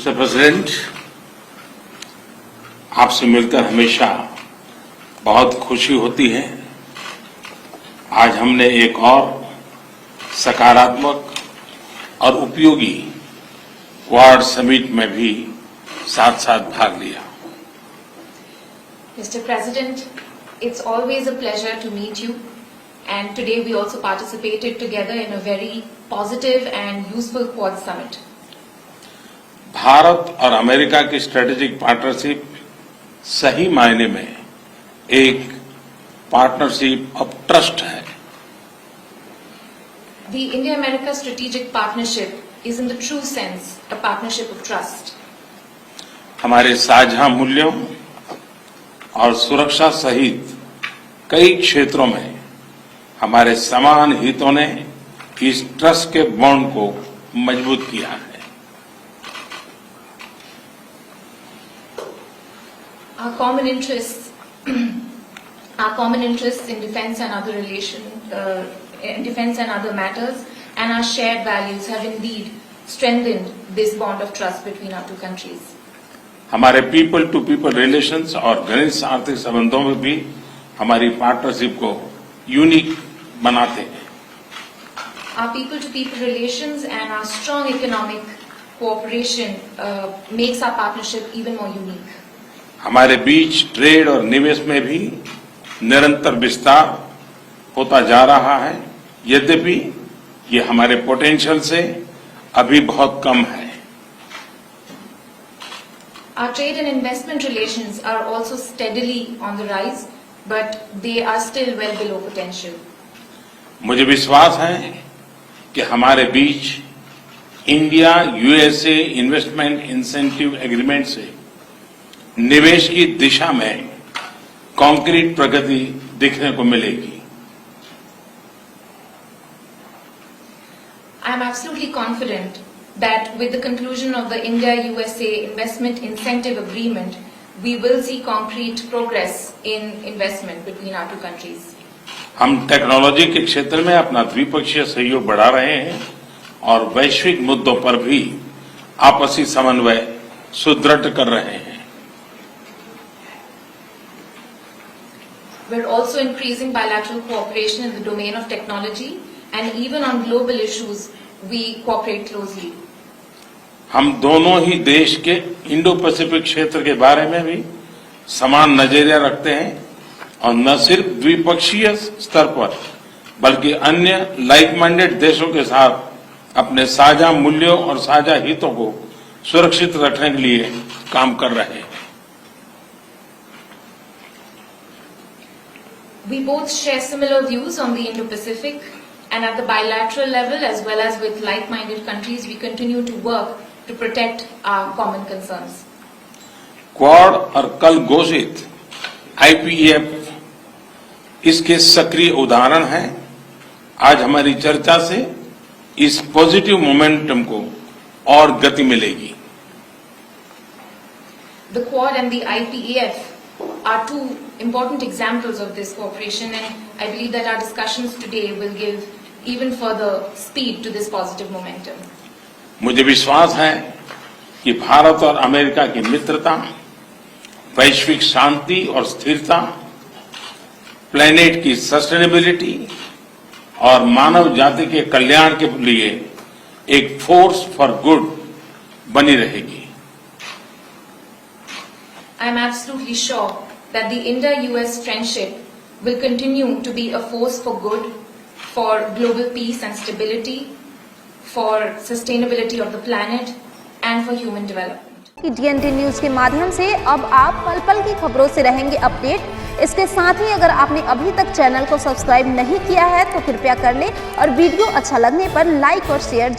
Mister president, आपसे मिलकर हमेशा बहुत खुशी होती है। आज हमने एक और सकारात्मक और उपयोगी क्वाड समिट में भी साथ साथ भाग लिया। Mr. President, it's always a pleasure to meet you, and today we also participated together in a very positive and useful Quad Summit. Bharat और अमेरिका की स्ट्रेटेजिक पार्टनरशिप सही मायने में एक पार्टनरशिप ऑफ ट्रस्ट है। The India-America strategic partnership is in the true sense a partnership of trust. हमारे साझा मूल्यों और सुरक्षा सहित कई क्षेत्रों में हमारे समान हितों ने इस ट्रस्ट के बॉन्ड को मजबूत किया है। Our common interests in defense and other defense and other matters, and our shared values have indeed strengthened this bond of trust between our two countries. हमारे पीपल टू पीपल रिलेशंस और घनिष्ठ आर्थिक संबंधों में भी हमारी पार्टनरशिप को unique बनाते हैं। Our people-to-people relations and our strong economic cooperation makes our partnership even more unique. हमारे बीच ट्रेड और निवेश में भी निरंतर विस्तार होता जा रहा है, यद्यपि ये हमारे पोटेंशियल से अभी बहुत कम है। Our trade and investment relations are also steadily on the rise, but they are still well below potential. मुझे विश्वास है कि हमारे बीच India USA investment incentive agreement से निवेश की दिशा में कॉन्क्रीट प्रगति देखने को मिलेगी। I am absolutely confident that with the conclusion of the India-USA Investment Incentive Agreement, we will see concrete progress in investment between our two countries. हम technology के क्षेत्र में अपना द्विपक्षीय सहयोग बढ़ा रहे हैं और वैश्विक मुद्दों पर भी आपसी समन्वय सुदृढ़ कर रहे हैं। We're also increasing bilateral cooperation in the domain of technology, and even on global issues, we cooperate closely. हम दोनों ही देश के इंडो पैसिफिक क्षेत्र के बारे में भी समान नजरिया रखते हैं और न सिर्फ द्विपक्षीय स्तर पर बल्कि अन्य लाइक माइंडेड देशों के साथ अपने साझा मूल्यों और साझा हितों को सुरक्षित रखने के लिए काम कर रहे हैं। We both share similar views on the Indo-Pacific, and at the bilateral level as well as with like-minded countries, we continue to work to protect our common concerns. Quad और कल घोषित आईपीईएफ इसके सक्रिय उदाहरण हैं। आज हमारी चर्चा से इस पॉजिटिव मोमेंटम को और गति मिलेगी। The Quad and the IPEF are two important examples of this cooperation, and I believe that our discussions today will give even further speed to this positive momentum. मुझे विश्वास है कि भारत और अमेरिका की मित्रता, वैश्विक शांति और स्थिरता, प्लेनेट की सस्टेनेबिलिटी और मानव जाति के कल्याण के लिए एक फोर्स फॉर गुड बनी रहेगी। I am absolutely sure that the India-US friendship will continue to be a force for good, for global peace and stability, for sustainability of the planet, and for human development. DND news के माध्यम से अब आप पल पल की खबरों से रहेंगे अपडेट। इसके साथ ही अगर आपने अभी तक चैनल को सब्सक्राइब नहीं किया है तो कृपया कर लें और वीडियो अच्छा लगने पर लाइक और शेयर